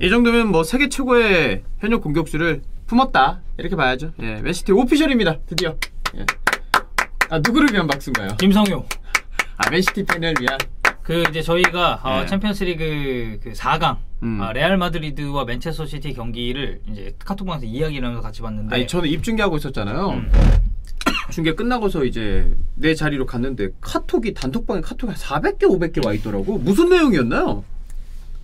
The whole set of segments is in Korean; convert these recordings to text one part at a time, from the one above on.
이 정도면 뭐 세계 최고의 현역 공격수를 품었다 이렇게 봐야죠. 예, 맨시티 오피셜입니다. 드디어. 예. 아 누구를 위한 박수인가요? 김성효. 아 맨시티 팬을 위한. 그 이제 저희가 네. 챔피언스리그 그 4강 레알 마드리드와 맨체스터 시티 경기를 이제 카톡방에서 이야기를 하면서 같이 봤는데. 아니 저는 입중계하고 있었잖아요. 중계 끝나고서 이제 내 자리로 갔는데 카톡이 단톡방에 카톡이 400개 500개 와 있더라고. 무슨 내용이었나요?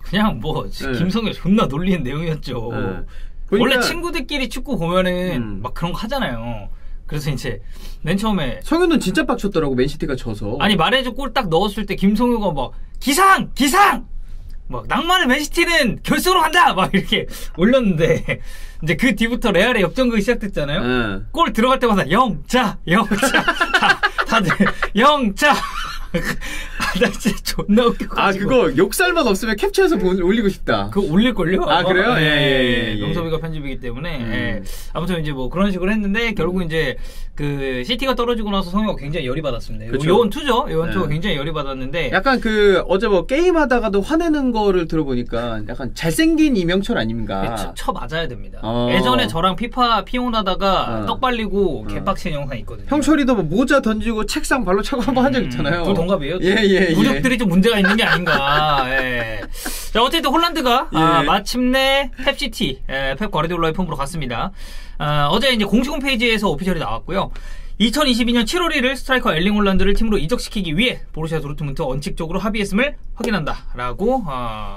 그냥 뭐 김성효 존나 놀리는 내용이었죠. 그러니까, 원래 친구들끼리 축구 보면은 막 그런 거 하잖아요. 그래서 이제 맨 처음에 성효는 진짜 빡쳤더라고. 맨시티가 져서. 아니 말해줘 골 딱 넣었을 때 김성효가 막 기상 막 낭만의 맨시티는 결승으로 간다 막 이렇게 올렸는데 이제 그 뒤부터 레알의 역전극이 시작됐잖아요. 골 들어갈 때마다 영차 다들 영차. 나 진짜 존나 웃겨가지고. 아 그거 욕살만 없으면 캡처해서 올리고 싶다. 그거 올릴걸요? 아 그래요? 예. 명섭이가 편집이기 때문에 예. 아무튼 이제 뭐 그런 식으로 했는데 결국 이제 그 시티가 떨어지고 나서 성효가 굉장히 열이 받았습니다. 요원2죠? 요원2가 굉장히 열이 받았는데 약간 그 어제 뭐 게임하다가도 화내는 거를 들어보니까 약간 잘생긴 이명철 아닙니까? 쳐 맞아야 됩니다. 예전에 저랑 피곤하다가 떡 발리고 개빡친 영상이 있거든요. 형철이도 뭐 모자 던지고 책상 발로 차고 한번 한 적 있잖아요. 둘 동갑이에요? 예. 무적들이 좀 문제가 있는 게 아닌가. 예. 자, 어쨌든 홀란드가 마침내 펩시티, 펩 과르디올라의 폼으로 갔습니다. 어제 이제 공식 홈페이지에서 오피셜이 나왔고요. 2022년 7월 1일 스트라이커 엘링 홀란드를 팀으로 이적시키기 위해 보루시아 도르트문트 원칙적으로 합의했음을 확인한다라고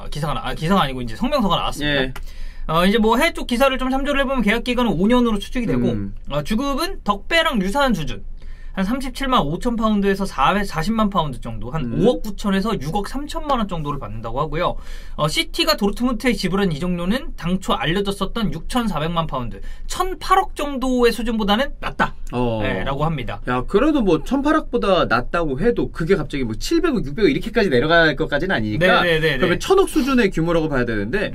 기사가 아니고 이제 성명서가 나왔습니다. 예. 이제 뭐 해외 쪽 기사를 좀 참조를 해보면 계약 기간은 5년으로 추측이 되고 주급은 덕배랑 유사한 수준. 한 37만 5천 파운드에서 440만 파운드 정도, 한 5억 9천에서 6억 3천만 원 정도를 받는다고 하고요. 시티가 도르트문트에 지불한 이적료는 당초 알려졌었던 6,400만 파운드, 1,008억 정도의 수준보다는 낫다. 라고 합니다. 야, 그래도 뭐 1,008억보다 낫다고 해도 그게 갑자기 뭐 700억, 600억 이렇게까지 내려갈 것까지는 아니니까. 그러면 1,000억 수준의 규모라고 봐야 되는데.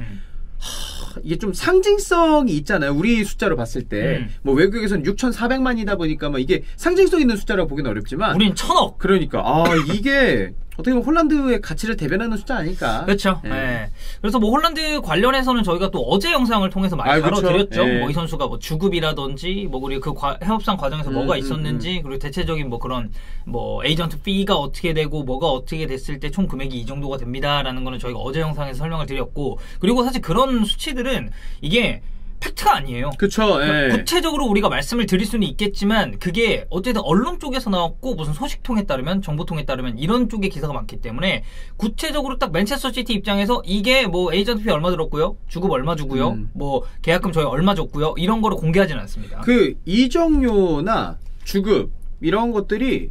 이게 좀 상징성이 있잖아요. 우리 숫자로 봤을 때. 뭐 외국에서는 6,400만이다 보니까 뭐 이게 상징성 있는 숫자라고 보기는 어렵지만. 우린 1,000억! 그러니까. 이게 어떻게 보면 홀란드의 가치를 대변하는 숫자 아닐까. 그렇죠. 네. 그래서 뭐 홀란드 관련해서는 저희가 또 어제 영상을 통해서 많이 다뤄드렸죠. 뭐 이 선수가 뭐 주급이라든지 뭐 그리고 그 해협상 과정에서 뭐가 있었는지 그리고 대체적인 뭐 그런 뭐 에이전트 피가 어떻게 되고 뭐가 어떻게 됐을 때 총 금액이 이 정도가 됩니다라는 거는 저희가 어제 영상에서 설명을 드렸고 그리고 사실 그런 수치들은 이게 팩트가 아니에요. 그쵸. 구체적으로 우리가 말씀을 드릴 수는 있겠지만 그게 어쨌든 언론 쪽에서 나왔고 무슨 소식통에 따르면 정보통에 따르면 이런 쪽의 기사가 많기 때문에 구체적으로 딱 맨체스터 시티 입장에서 이게 뭐 에이전트 피 얼마 들었고요, 주급 얼마 주고요, 뭐 계약금 저희 얼마 줬고요 이런 거를 공개하지는 않습니다. 그 이적료나 주급 이런 것들이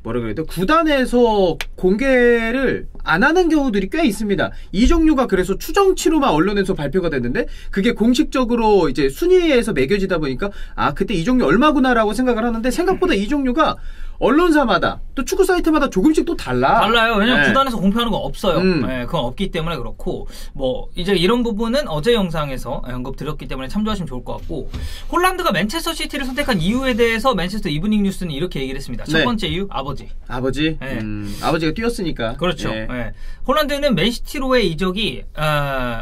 뭐라 그래야 돼? 구단에서 공개를 안 하는 경우들이 꽤 있습니다. 이적료가 그래서 추정치로만 언론에서 발표가 됐는데 그게 공식적으로 이제 순위에서 매겨지다 보니까 그때 이적료 얼마구나라고 생각을 하는데 생각보다 이적료가 언론사마다 또 축구 사이트마다 조금씩 또 달라요. 왜냐면 구단에서 공표하는 건 없어요. 그건 없기 때문에 그렇고 뭐 이제 이런 부분은 어제 영상에서 언급드렸기 때문에 참조하시면 좋을 것 같고 홀란드가 맨체스터 시티를 선택한 이유에 대해서 맨체스터 이브닝 뉴스는 이렇게 얘기를 했습니다. 첫 번째 이유 아버지. 아버지가 뛰었으니까. 그렇죠. 홀란드는 맨시티로의 이적이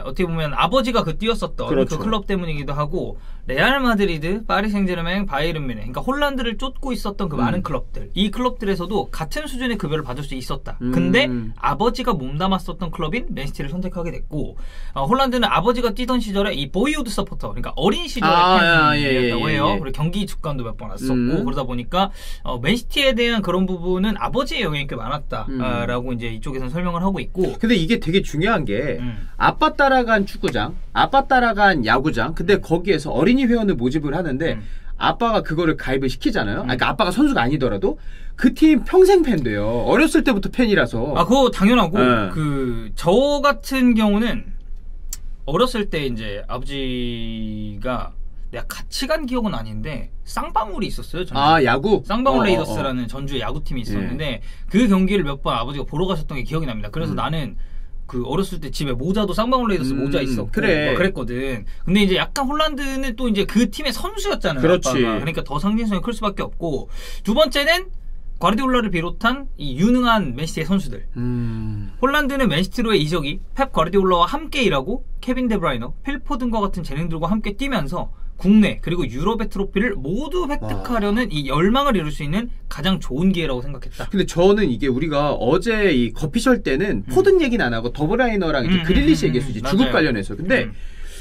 어떻게 보면 아버지가 뛰었었던 그 클럽 때문이기도 하고 레알 마드리드, 파리 생제르맹, 바이에른 뮌헨 그러니까 홀란드를 쫓고 있었던 그 많은 클럽들 이 클럽들에서도 같은 수준의 급여를 받을 수 있었다. 근데 아버지가 몸담았었던 클럽인 맨시티를 선택하게 됐고 홀란드는 아버지가 뛰던 시절에 이 보이우드 서포터 그러니까 어린 시절의 팬이었다고 해요. 그리고 경기 축간도 몇 번 왔었고 그러다 보니까 맨시티에 대한 그런 부분은 아버지의 영향이 꽤 많았다라고 이제 이쪽에서는 설명을 하고 있고 근데 이게 되게 중요한 게 아빠 따라간 축구장, 아빠 따라간 야구장 근데 거기에서 어린이 회원을 모집을 하는데 아빠가 그거를 가입을 시키잖아요. 그러니까 아빠가 선수가 아니더라도 그 팀 평생 팬 돼요. 어렸을 때부터 팬이라서. 그거 당연하고 저 같은 경우는 어렸을 때 이제 아버지가 내가 같이 간 기억은 아닌데 쌍방울이 있었어요. 전주. 야구? 쌍방울 레이더스라는 전주의 야구팀이 있었는데 그 경기를 몇 번 아버지가 보러 가셨던 게 기억이 납니다. 그래서 나는 그 어렸을 때 집에 모자도 쌍방울 레이더스 모자 있었고 그랬거든. 근데 이제 약간 홀란드는 또 이제 그 팀의 선수였잖아요. 그렇지. 아빠가. 그러니까 더 상징성이 클 수밖에 없고 두 번째는 과르디올라를 비롯한 이 유능한 맨시티의 선수들. 홀란드는 맨시티로의 이적이 펩 과르디올라와 함께 일하고 케빈 데브라이너, 필 포든과 같은 재능들과 함께 뛰면서 국내 그리고 유럽의 트로피를 모두 획득하려는 이 열망을 이룰 수 있는 가장 좋은 기회라고 생각했다. 근데 저는 이게 우리가 어제 이 거피셜 때는 포든 얘기는 안 하고 더브라이너랑 이제 그릴리시 얘기했었지. 주급 관련해서. 근데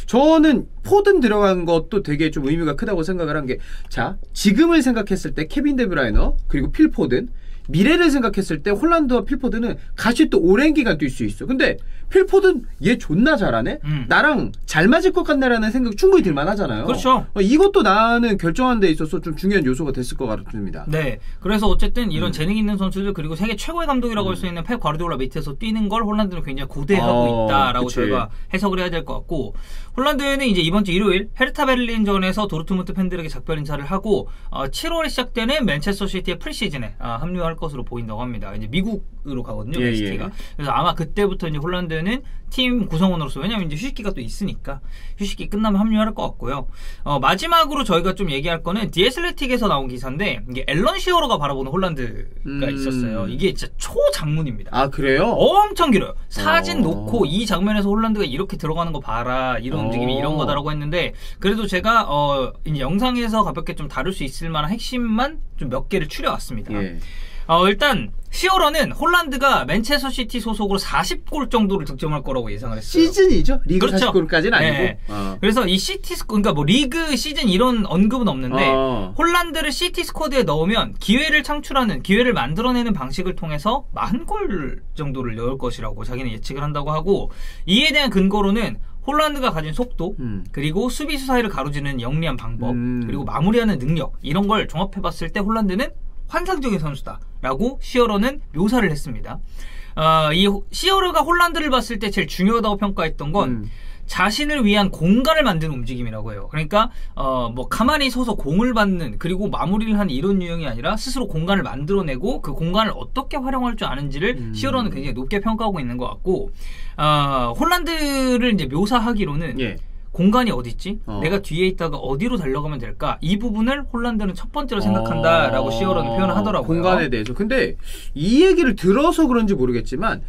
저는 포든 들어간 것도 되게 좀 의미가 크다고 생각을 한 게, 자, 지금을 생각했을 때 케빈 데브라이너 그리고 필 포든, 미래를 생각했을 때 홀란드와 필 포든은 같이 또 오랜 기간 뛸 수 있어. 근데 필 포든 얘 존나 잘하네? 나랑 잘 맞을 것 같네라는 생각 충분히 들만 하잖아요. 그렇죠. 이것도 나는 결정하는 데 있어서 좀 중요한 요소가 됐을 것 같습니다. 네. 그래서 어쨌든 이런 재능 있는 선수들 그리고 세계 최고의 감독이라고 할 수 있는 펩 과르디올라 밑에서 뛰는 걸 홀란드는 굉장히 고대하고 있다라고 그치. 저희가 해석을 해야 될 것 같고, 홀란드는 이제 이번 주 일요일 헤르타 베를린전에서 도르트문트 팬들에게 작별 인사를 하고 7월에 시작되는 맨체스터 시티의 프리시즌에 합류할 것으로 보인다고 합니다. 이제 미국으로 가거든요, 맨시티가. 예. 그래서 아마 그때부터 이제 홀란드는 팀 구성원으로서, 왜냐면 이제 휴식기가 또 있으니까 휴식기 끝나면 합류할 것 같고요. 마지막으로 저희가 좀 얘기할 거는 디애슬레틱에서 나온 기사인데, 이게 앨런 시어러가 바라보는 홀란드가 있었어요. 이게 진짜 초장문입니다. 아, 그래요? 엄청 길어요. 사진 놓고 이 장면에서 홀란드가 이렇게 들어가는 거 봐라, 이런 움직임이 이런 거다라고 했는데, 그래도 제가 이제 영상에서 가볍게 좀 다룰 수 있을 만한 핵심만 좀 몇 개를 추려왔습니다. 예. 일단 시어러는 홀란드가 맨체스터 시티 소속으로 40골 정도를 득점할 거라고 예상을 했어요. 시즌이죠? 리그 그렇죠. 40골까지는 아니고. 네. 그래서 이 시티 그러니까 뭐 리그 시즌 이런 언급은 없는데 홀란드를 시티 스쿼드에 넣으면 기회를 창출하는, 기회를 만들어내는 방식을 통해서 40골 정도를 넣을 것이라고 자기는 예측을 한다고 하고, 이에 대한 근거로는 홀란드가 가진 속도, 그리고 수비수 사이를 가로지르는 영리한 방법, 그리고 마무리하는 능력, 이런 걸 종합해봤을 때 홀란드는 환상적인 선수다라고 시어러는 묘사를 했습니다. 이 시어러가 홀란드를 봤을 때 제일 중요하다고 평가했던 건 자신을 위한 공간을 만드는 움직임이라고 해요. 그러니까 뭐 가만히 서서 공을 받는, 그리고 마무리를 하는 이런 유형이 아니라 스스로 공간을 만들어내고 그 공간을 어떻게 활용할 줄 아는지를 시어러는 굉장히 높게 평가하고 있는 것 같고, 홀란드를 이제 묘사하기로는 예. 공간이 어디 있지? 내가 뒤에 있다가 어디로 달려가면 될까? 이 부분을 홀란드는 첫 번째로 생각한다라고 시어러는 표현을 하더라고요. 공간에 대해서. 근데 이 얘기를 들어서 그런지 모르겠지만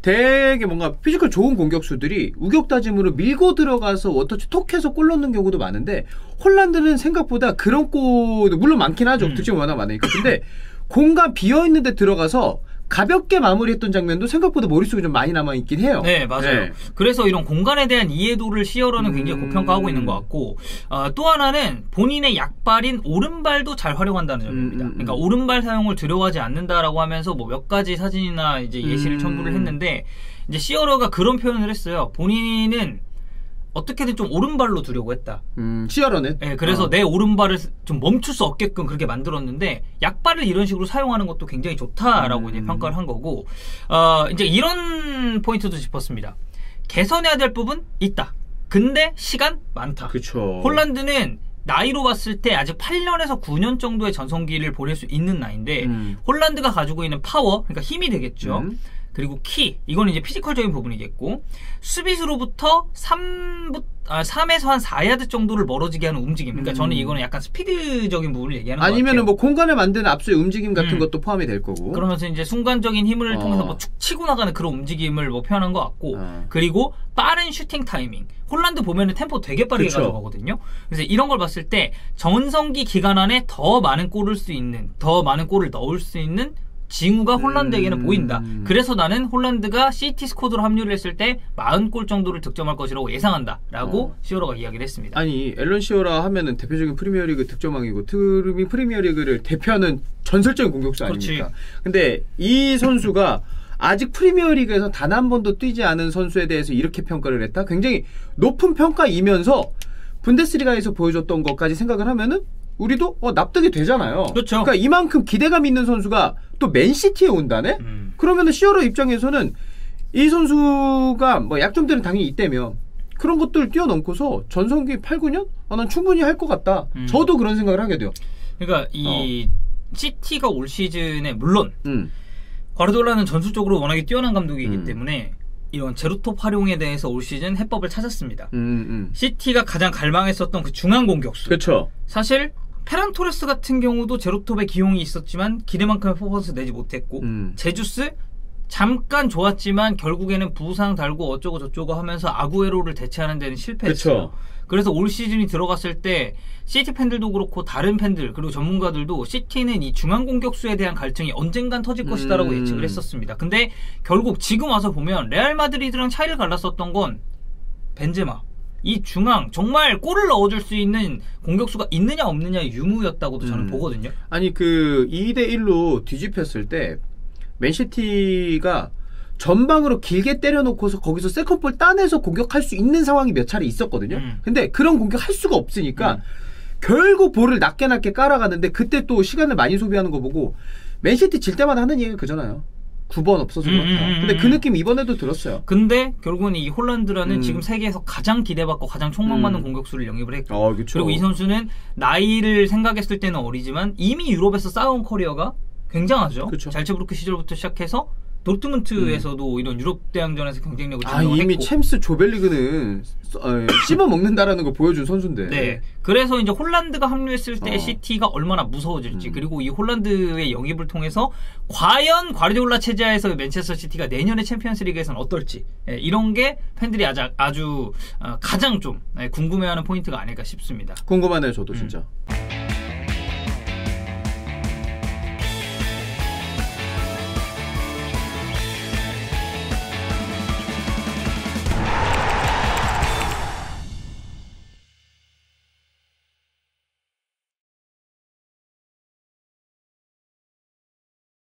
되게 뭔가 피지컬 좋은 공격수들이 우격다짐으로 밀고 들어가서 원터치 톡해서 골 넣는 경우도 많은데, 홀란드는 생각보다 그런 골도 물론 많긴 하죠. 득점이 워낙 많으니까. 근데 공간 비어있는 데 들어가서 가볍게 마무리했던 장면도 생각보다 머릿속에 좀 많이 남아있긴 해요. 네, 맞아요. 네. 그래서 이런 공간에 대한 이해도를 시어러는 굉장히 고평가하고 있는 것 같고, 또 하나는 본인의 약발인 오른발도 잘 활용한다는 점입니다. 그러니까 오른발 사용을 두려워하지 않는다라고 하면서 뭐 몇 가지 사진이나 이제 예시를 첨부를 했는데, 이제 시어러가 그런 표현을 했어요. 본인은 어떻게든 좀 오른발로 두려고 했다. 시어러는? 네, 그래서 내 오른발을 좀 멈출 수 없게끔 그렇게 만들었는데, 약발을 이런 식으로 사용하는 것도 굉장히 좋다라고 이제 평가를 한 거고, 이제 이런 포인트도 짚었습니다. 개선해야 될 부분 있다. 근데 시간 많다. 그쵸. 홀란드는 나이로 봤을 때 아직 8년에서 9년 정도의 전성기를 보낼 수 있는 나이인데, 홀란드가 가지고 있는 파워, 그러니까 힘이 되겠죠. 그리고 키, 이거는 이제 피지컬적인 부분이겠고, 수비수로부터 3에서 한 4야드 정도를 멀어지게 하는 움직임. 그러니까 저는 이거는 약간 스피드적인 부분을 얘기하는 것 같아요. 아니면은 뭐 공간을 만드는 앞서의 움직임 같은 것도 포함이 될 거고. 그러면서 이제 순간적인 힘을 통해서 뭐 축 치고 나가는 그런 움직임을 뭐 표현한 것 같고, 그리고 빠른 슈팅 타이밍. 홀란드 보면은 템포 되게 빠르게 그쵸. 가져가거든요. 그래서 이런 걸 봤을 때 전성기 기간 안에 더 많은 골을 넣을 수 있는 징후가 홀란드에게는 보인다. 그래서 나는 홀란드가 시티 스쿼드로 합류를 했을 때 40골 정도를 득점할 것이라고 예상한다 라고 시어러가 이야기를 했습니다. 아니, 앨런 시어러 하면은 대표적인 프리미어리그 득점왕이고 프리미어리그를 대표하는 전설적인 공격수 아닙니까? 그렇지. 근데 이 선수가 아직 프리미어리그에서 단 한 번도 뛰지 않은 선수에 대해서 이렇게 평가를 했다? 굉장히 높은 평가이면서 분데스리가에서 보여줬던 것까지 생각을 하면은 우리도 납득이 되잖아요. 그렇죠. 그러니까 이만큼 기대감 있는 선수가 또 맨시티에 온다네? 그러면은 시어러 입장에서는 이 선수가 뭐 약점들은 당연히 있다며 그런 것들을 뛰어넘고서 전성기 8, 9년? 난 충분히 할 것 같다. 저도 그런 생각을 하게 돼요. 그러니까 이 시티가 올 시즌에 물론 과르디올라는 전술적으로 워낙에 뛰어난 감독이기 때문에 이런 제로톱 활용에 대해서 올 시즌 해법을 찾았습니다. 시티가 가장 갈망했었던 그 중앙 공격수. 그렇죠. 사실 페란 토레스 같은 경우도 제로톱의 기용이 있었지만 기대만큼의 퍼포먼스 내지 못했고 제주스 잠깐 좋았지만 결국에는 부상 달고 어쩌고 저쩌고 하면서 아구에로를 대체하는 데는 실패했어요. 그쵸. 그래서 올 시즌이 들어갔을 때 시티 팬들도 그렇고 다른 팬들 그리고 전문가들도 시티는 이 중앙 공격수에 대한 갈증이 언젠간 터질 것이다라고 예측을 했었습니다. 근데 결국 지금 와서 보면 레알 마드리드랑 차이를 갈랐었던 건 벤제마 이 중앙 정말 골을 넣어줄 수 있는 공격수가 있느냐 없느냐의 유무였다고도 저는 보거든요. 아니 그 2대1로 뒤집혔을 때 맨시티가 전방으로 길게 때려놓고서 거기서 세컨볼 따내서 공격할 수 있는 상황이 몇 차례 있었거든요. 근데 그런 공격할 수가 없으니까 결국 볼을 낮게 깔아가는데 그때 또 시간을 많이 소비하는 거 보고 맨시티 질 때마다 하는 얘기가 그잖아요. 9번 없어서 그렇다. 근데 그 느낌 이번에도 들었어요. 근데 결국은 이 홀란드라는 지금 세계에서 가장 기대받고 가장 촉망받는 공격수를 영입을 했고 그리고 이 선수는 나이를 생각했을 때는 어리지만 이미 유럽에서 쌓아온 커리어가 굉장하죠. 그쵸. 잘츠부르크 시절부터 시작해서 도르트문트에서도 이런 유럽 대항전에서 경쟁력을 증명했고 이미 챔스 조벨리그는 씹어 먹는다라는 걸 보여준 선수인데. 네. 그래서 이제 홀란드가 합류했을 때 시티가 얼마나 무서워질지 그리고 이 홀란드의 영입을 통해서 과연 과르디올라 체제하에서 맨체스터 시티가 내년에 챔피언스리그에서는 어떨지 이런 게 팬들이 아주 가장 좀 궁금해하는 포인트가 아닐까 싶습니다. 궁금하네요, 저도 진짜.